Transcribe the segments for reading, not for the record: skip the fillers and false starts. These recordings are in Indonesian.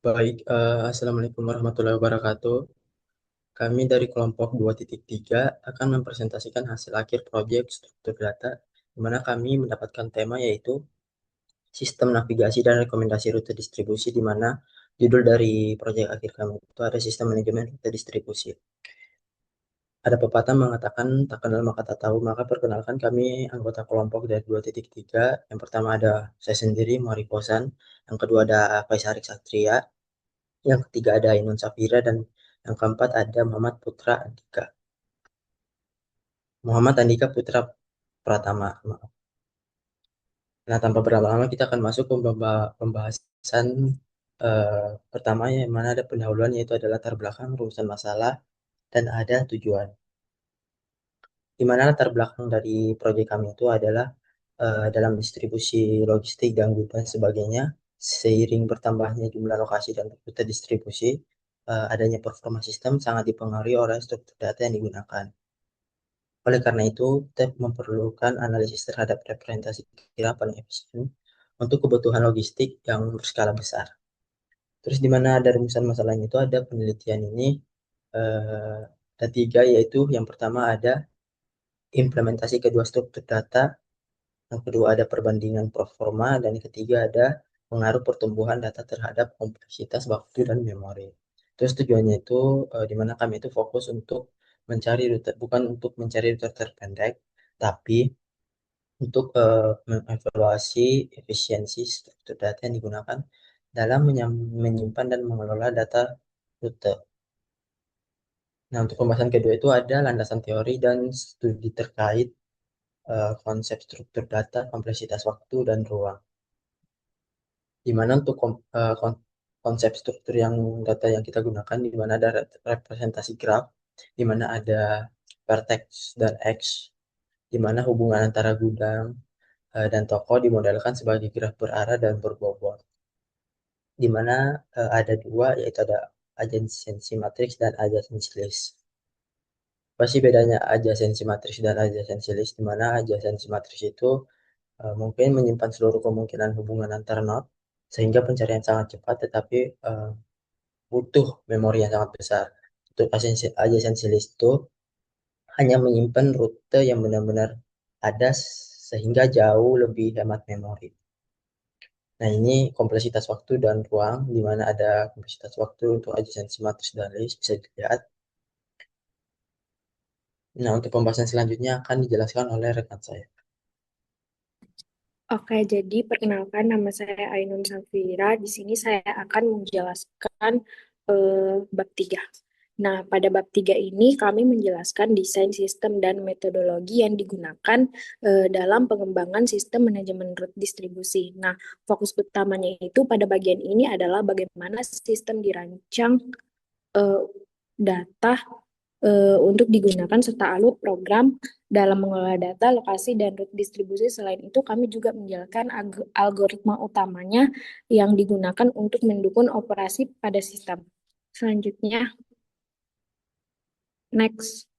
Baik, Assalamualaikum warahmatullahi wabarakatuh. Kami dari kelompok 2.3 akan mempresentasikan hasil akhir proyek struktur data, di mana kami mendapatkan tema yaitu sistem navigasi dan rekomendasi rute distribusi, di mana judul dari proyek akhir kami itu ada sistem manajemen rute distribusi. Ada pepatah mengatakan, tak kenal maka tak tahu, maka perkenalkan kami anggota kelompok dari 2.3. Yang pertama ada saya sendiri, Mari Kosan. Yang kedua ada Faisarik Satria. Yang ketiga ada Ainun Safira dan yang keempat ada Muhammad Putra Andika. Muhammad Andika Putra Pratama. Maaf. Nah, tanpa berlama-lama kita akan masuk ke pembahasan pertama yang mana ada pendahuluan yaitu ada latar belakang, rumusan masalah, dan ada tujuan. Di mana latar belakang dari proyek kami itu adalah dalam distribusi logistik dan gudang sebagainya, seiring bertambahnya jumlah lokasi dan rute distribusi, adanya performa sistem sangat dipengaruhi oleh struktur data yang digunakan. Oleh karena itu, kita memerlukan analisis terhadap representasi kira paling efisien untuk kebutuhan logistik yang berskala besar. Terus di mana ada rumusan masalahnya itu ada penelitian ini eh, ada tiga, yaitu yang pertama ada implementasi kedua struktur data, yang kedua ada perbandingan performa, dan yang ketiga ada pengaruh pertumbuhan data terhadap kompleksitas waktu dan memori. Terus tujuannya itu di mana kami itu fokus untuk mencari rute, bukan untuk mencari rute terpendek, tapi untuk mengevaluasi efisiensi struktur data yang digunakan dalam menyimpan dan mengelola data rute. Nah, untuk pembahasan kedua itu ada landasan teori dan studi terkait konsep struktur data, kompleksitas waktu, dan ruang. Di mana untuk konsep struktur yang data yang kita gunakan, di mana ada representasi graf, di mana ada vertex dan X, di mana hubungan antara gudang dan toko dimodelkan sebagai graf berarah dan berbobot, di mana ada dua, yaitu ada adjacency matrix dan adjacency list. Apa sih bedanya adjacency matrix dan adjacency list? Di mana adjacency matrix itu mungkin menyimpan seluruh kemungkinan hubungan antar node, sehingga pencarian sangat cepat, tetapi butuh memori yang sangat besar. Untuk adjacency list itu hanya menyimpan rute yang benar-benar ada, sehingga jauh lebih hemat memori. Nah, ini kompleksitas waktu dan ruang, di mana ada kompleksitas waktu untuk adjacency matrix dan list, bisa dilihat. Nah, untuk pembahasan selanjutnya akan dijelaskan oleh rekan saya. Oke, jadi perkenalkan nama saya Ainun Safira. Di sini saya akan menjelaskan bab 3. Nah, pada bab 3 ini kami menjelaskan desain sistem dan metodologi yang digunakan dalam pengembangan sistem manajemen route distribusi. Nah, fokus utamanya itu pada bagian ini adalah bagaimana sistem dirancang, eh, data untuk digunakan serta alur program dalam mengelola data, lokasi, dan rute distribusi. Selain itu, kami juga menjelaskan algoritma utamanya yang digunakan untuk mendukung operasi pada sistem. Selanjutnya, next.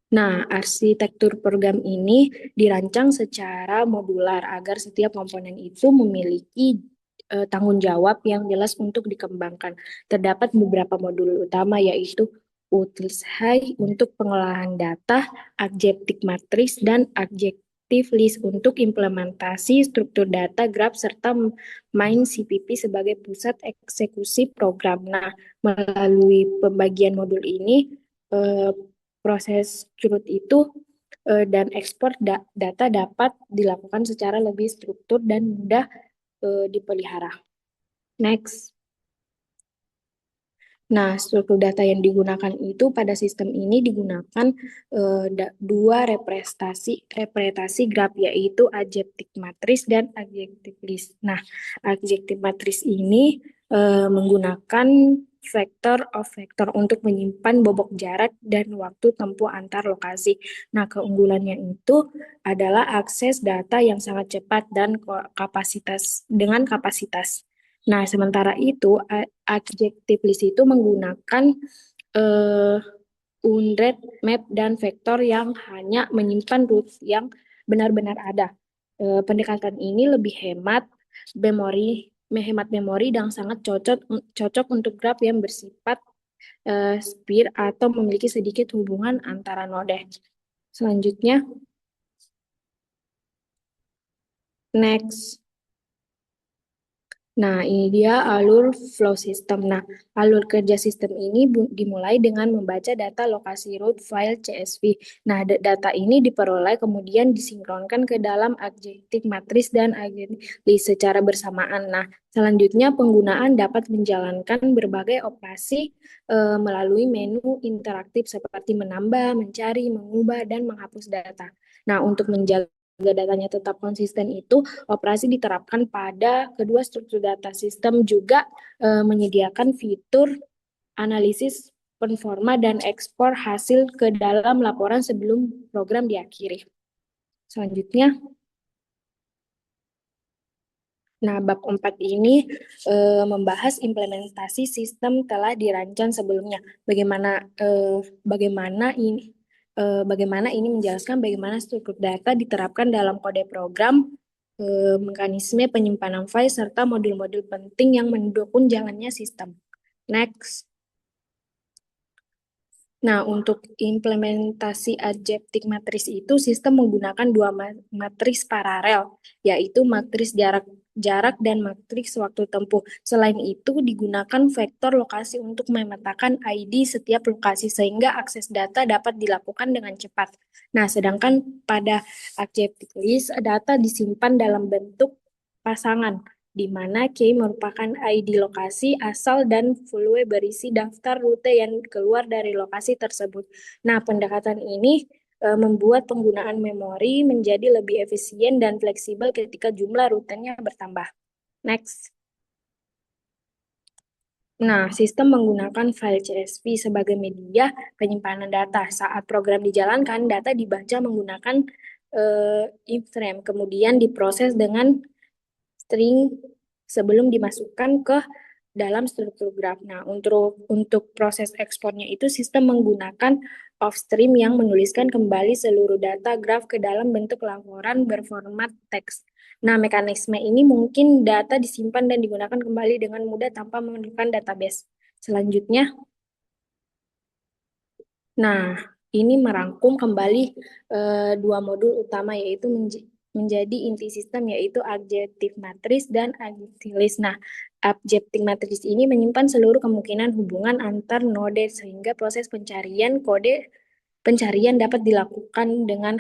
Nah, arsitektur program ini dirancang secara modular agar setiap komponen itu memiliki tanggung jawab yang jelas untuk dikembangkan. Terdapat beberapa modul utama yaitu Utils High untuk pengolahan data, Adjective Matrix, dan Adjective List untuk implementasi struktur data graph serta main CPP sebagai pusat eksekusi program. Nah, melalui pembagian modul ini, eh, proses curut itu dan ekspor data dapat dilakukan secara lebih struktur dan mudah dipelihara. Next. Nah, struktur data yang digunakan itu pada sistem ini digunakan dua representasi graf, yaitu adjective matrix dan adjective list. Nah, adjective matrix ini menggunakan vector of vector untuk menyimpan bobot jarak dan waktu tempuh antar lokasi. Nah, keunggulannya itu adalah akses data yang sangat cepat dan kapasitas. Nah, sementara itu, adjective list itu menggunakan eh, unread map dan vektor yang hanya menyimpan root yang benar-benar ada. Pendekatan ini lebih hemat menghemat memori dan sangat cocok untuk graf yang bersifat spir atau memiliki sedikit hubungan antara node. Selanjutnya, next. Nah, ini dia alur flow system. Nah, alur kerja sistem ini dimulai dengan membaca data lokasi root file CSV. Nah, data ini diperoleh kemudian disinkronkan ke dalam adjective matrix dan adjective list secara bersamaan. Nah, selanjutnya penggunaan dapat menjalankan berbagai operasi melalui menu interaktif seperti menambah, mencari, mengubah, dan menghapus data. Nah, untuk menjaga datanya tetap konsisten itu, operasi diterapkan pada kedua struktur data. Sistem juga menyediakan fitur analisis performa dan ekspor hasil ke dalam laporan sebelum program diakhiri. Selanjutnya, nah, bab 4 ini membahas implementasi sistem telah dirancang sebelumnya. Bagaimana ini menjelaskan bagaimana struktur data diterapkan dalam kode program, mekanisme penyimpanan file, serta modul-modul penting yang mendukung jalannya sistem. Next. Nah, untuk implementasi adjective matriz itu sistem menggunakan dua matriks paralel, yaitu matriks jarak dan matriks waktu tempuh. Selain itu, digunakan vektor lokasi untuk memetakan ID setiap lokasi sehingga akses data dapat dilakukan dengan cepat. Nah, sedangkan pada adjective list, data disimpan dalam bentuk pasangan, di mana key merupakan ID lokasi asal dan value berisi daftar rute yang keluar dari lokasi tersebut. Nah, pendekatan ini membuat penggunaan memori menjadi lebih efisien dan fleksibel ketika jumlah rutenya bertambah. Next. Nah, sistem menggunakan file CSV sebagai media penyimpanan data. Saat program dijalankan, data dibaca menggunakan iframe, kemudian diproses dengan string sebelum dimasukkan ke dalam struktur graf. Nah, untuk proses ekspornya itu sistem menggunakan offstream yang menuliskan kembali seluruh data graf ke dalam bentuk laporan berformat teks. Nah, mekanisme ini mungkin data disimpan dan digunakan kembali dengan mudah tanpa memerlukan database. Selanjutnya, nah, ini merangkum kembali dua modul utama yaitu menjadi inti sistem yaitu adjective matrix dan adjective list. Nah, adjective matrix ini menyimpan seluruh kemungkinan hubungan antar node sehingga proses pencarian dapat dilakukan dengan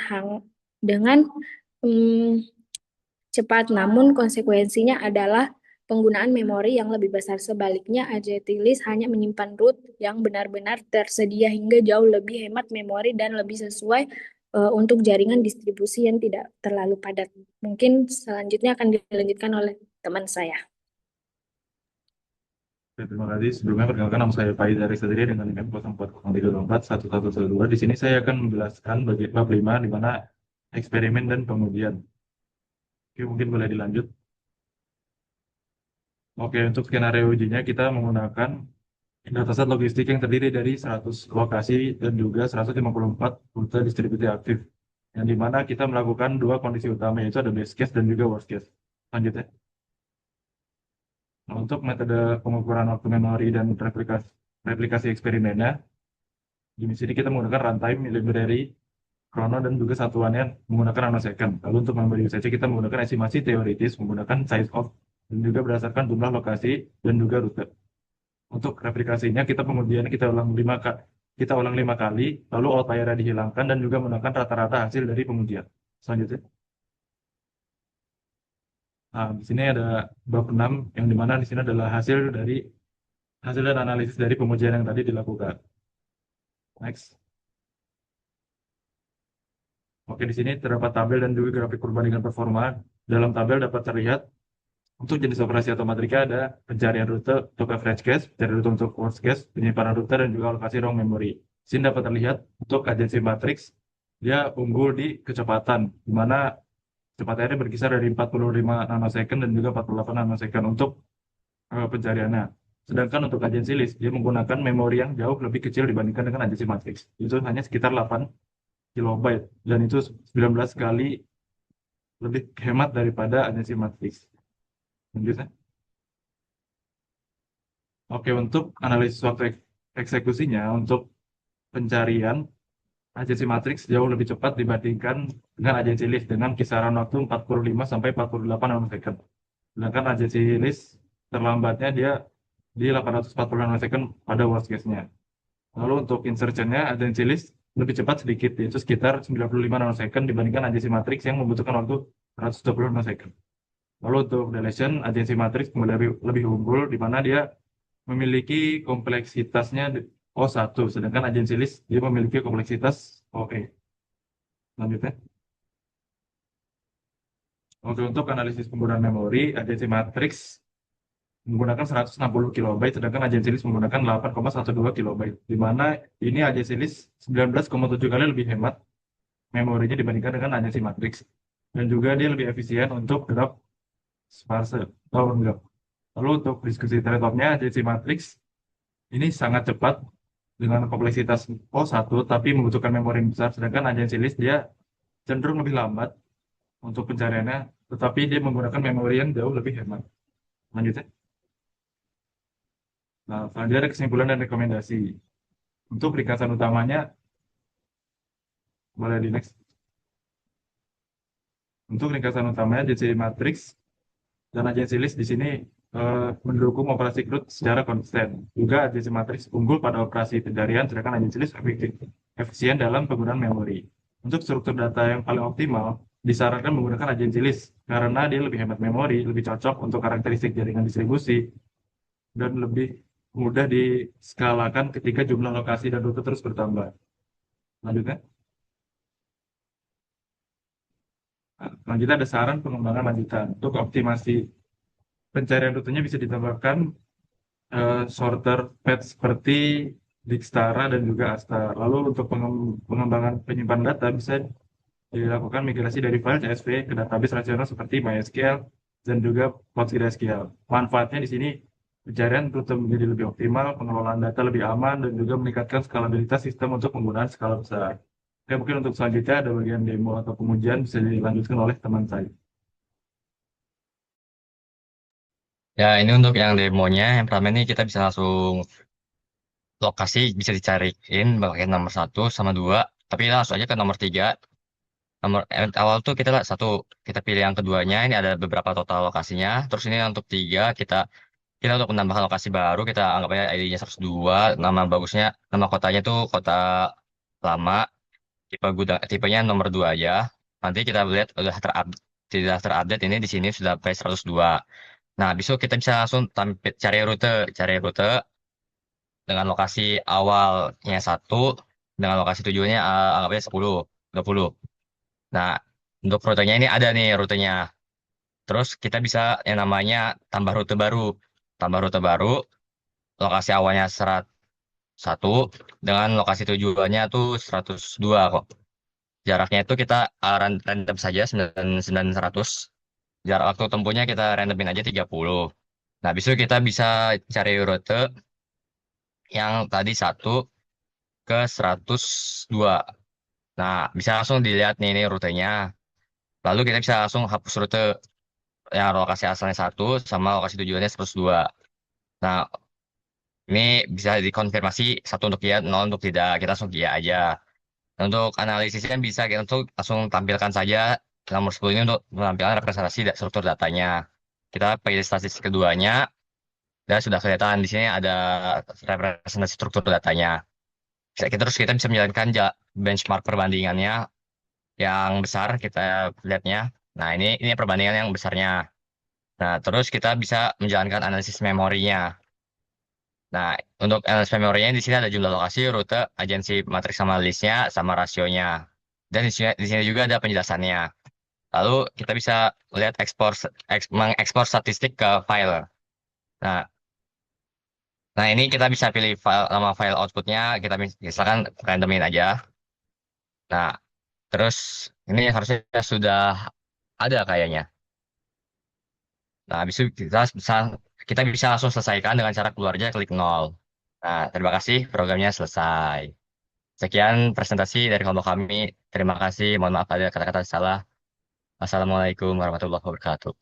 cepat. Namun konsekuensinya adalah penggunaan memori yang lebih besar. Sebaliknya, adjective list hanya menyimpan root yang benar-benar tersedia hingga jauh lebih hemat memori dan lebih sesuai untuk jaringan distribusi yang tidak terlalu padat. Mungkin selanjutnya akan dilanjutkan oleh teman saya. Terima kasih. Sebelumnya perkenalkan nama saya Faiz dari Satria dengan NIM 0403241112. Di sini saya akan menjelaskan bagi bab 5 di mana eksperimen dan pengujian. Oke, mungkin boleh dilanjut. Oke, untuk skenario ujinya kita menggunakan dataset logistik yang terdiri dari 100 lokasi dan juga 154 rute distribusi aktif. Yang dimana kita melakukan dua kondisi utama yaitu ada best case dan juga worst case. Lanjut ya. Nah, untuk metode pengukuran waktu memori dan replikasi eksperimennya, di sini kita menggunakan runtime library chrono dan juga satuannya menggunakan nanosecond. Lalu untuk memory usage kita menggunakan estimasi teoritis menggunakan size of dan juga berdasarkan jumlah lokasi dan juga rute. Untuk replikasinya kita kemudian kita ulang 5 kali, lalu outlier dihilangkan dan juga menggunakan rata-rata hasil dari pengujian. Selanjutnya. Nah, di sini ada bab 6 yang dimana di sini adalah hasil dan analisis dari pengujian yang tadi dilakukan. Next. Oke, di sini terdapat tabel dan juga grafik perbandingan performa. Dalam tabel dapat terlihat untuk jenis operasi otomatika ada pencarian rute untuk average cache, pencarian rute untuk worst cache, penyimpanan rute dan juga alokasi ruang memori. Di sini dapat terlihat untuk agency matrix dia unggul di kecepatan, di mana kecepatannya berkisar dari 45 nanosecond dan juga 48 nanosecond untuk pencariannya. Sedangkan untuk agency list dia menggunakan memori yang jauh lebih kecil dibandingkan dengan agency matrix. Itu hanya sekitar 8 kilobyte dan itu 19 kali lebih hemat daripada agency matrix. Lanjut ya. Oke, untuk analisis waktu eksekusinya, untuk pencarian agensi matriks jauh lebih cepat dibandingkan dengan agensi list dengan kisaran waktu 45 sampai 48 nanosecond. Sedangkan agensi list terlambatnya dia di 840 nanosecond pada worst case-nya. Lalu untuk insertion-nya agensi list lebih cepat sedikit, yaitu sekitar 95 nanosecond dibandingkan agensi matriks yang membutuhkan waktu 120 nanosecond. Lalu untuk deletion, agensi matriks kembali lebih unggul, di mana dia memiliki kompleksitasnya O1, sedangkan agensi list dia memiliki kompleksitas OE. Lanjutnya. Oke, untuk analisis penggunaan memori, agensi matriks menggunakan 160 kilobyte, sedangkan agensi list menggunakan 8,12 kilobyte, di mana ini agensi list 19,7 kali lebih hemat memorinya dibandingkan dengan agensi matriks. Dan juga dia lebih efisien untuk graph sparse atau enggak. Lalu untuk diskusi trade-off-nya, agensi matriks ini sangat cepat dengan kompleksitas O1, tapi membutuhkan memori yang besar, sedangkan agensi list dia cenderung lebih lambat untuk pencariannya, tetapi dia menggunakan memori yang jauh lebih hemat. Lanjutnya. Nah, selanjutnya ada kesimpulan dan rekomendasi. Untuk ringkasan utamanya, boleh di next. Untuk ringkasan utamanya, agensi matrix dan agensi list di sini mendukung operasi CRUD secara konsisten. Juga agensi matrix unggul pada operasi pencarian, sedangkan agensi list efisien dalam penggunaan memori. Untuk struktur data yang paling optimal, disarankan menggunakan agensi list karena dia lebih hemat memori, lebih cocok untuk karakteristik jaringan distribusi, dan lebih mudah diskalakan ketika jumlah lokasi dan rute terus bertambah. Lanjutnya. Nah, selanjutnya ada saran pengembangan lanjutan. Untuk optimasi pencarian rutenya bisa ditambahkan sorter path seperti Dijkstara dan juga Asta. Lalu untuk pengembangan penyimpanan data bisa dilakukan migrasi dari file CSV ke database relasional seperti MySQL dan juga PostgreSQL. Manfaatnya di sini pencarian rute menjadi lebih optimal, pengelolaan data lebih aman, dan juga meningkatkan skalabilitas sistem untuk penggunaan skala besar. Oke, mungkin untuk selanjutnya ada bagian demo atau pengujian bisa dilanjutkan oleh teman saya. Ya, ini untuk yang demonya, yang pertama ini kita bisa langsung lokasi bisa dicariin pakai nomor 1 sama 2, tapi kita langsung aja ke nomor 3. Nomor awal tuh kita satu, kita pilih yang keduanya, ini ada beberapa total lokasinya. Terus ini untuk 3, kita untuk menambahkan lokasi baru, kita anggap aja ID-nya 102, nama bagusnya, nama kotanya tuh kota lama, tipenya nomor 2 aja. Nanti kita lihat udah tidak terupdate ini di sini sudah P102. Nah, besok kita bisa langsung cari rute dengan lokasi awalnya 1, dengan lokasi tujuannya anggapnya 10, 20. Nah, untuk rutenya ini ada nih rutenya. Terus kita bisa yang namanya tambah rute baru. Tambah rute baru, lokasi awalnya 101, dengan lokasi tujuannya tuh 102 kok. Jaraknya itu kita random saja, 900. Jarak waktu tempuhnya kita randomin aja 30. Nah, besok kita bisa cari rute yang tadi 1 ke 102. Nah, bisa langsung dilihat nih ini rutenya. Lalu kita bisa langsung hapus rute yang lokasi asalnya 1 sama lokasi tujuannya 102. Nah, ini bisa dikonfirmasi 1 untuk iya, 0 untuk tidak. Kita langsung iya aja. Nah, untuk analisisnya bisa kita untuk langsung tampilkan saja nomor 10 ini untuk menampilkan representasi struktur datanya. Kita pilih statistik keduanya, dan sudah kelihatan di sini ada representasi struktur datanya. Terus kita bisa menjalankan benchmark perbandingannya yang besar, kita lihatnya. Nah, ini perbandingan yang besarnya. Nah, terus kita bisa menjalankan analisis memorinya. Nah, untuk analisis memorinya di sini ada jumlah lokasi, rute, agensi matriks sama listnya, sama rasionya. Dan di sini juga ada penjelasannya. Lalu kita bisa lihat mengekspor statistik ke file. Nah, ini kita bisa pilih nama file outputnya, kita misalkan randomin aja. Nah, terus ini harusnya sudah ada kayaknya. Nah, habis itu kita bisa langsung selesaikan dengan cara keluarnya klik 0. Nah, terima kasih, programnya selesai. Sekian presentasi dari kelompok kami. Terima kasih, mohon maaf ada kata-kata salah. Assalamualaikum warahmatullahi wabarakatuh.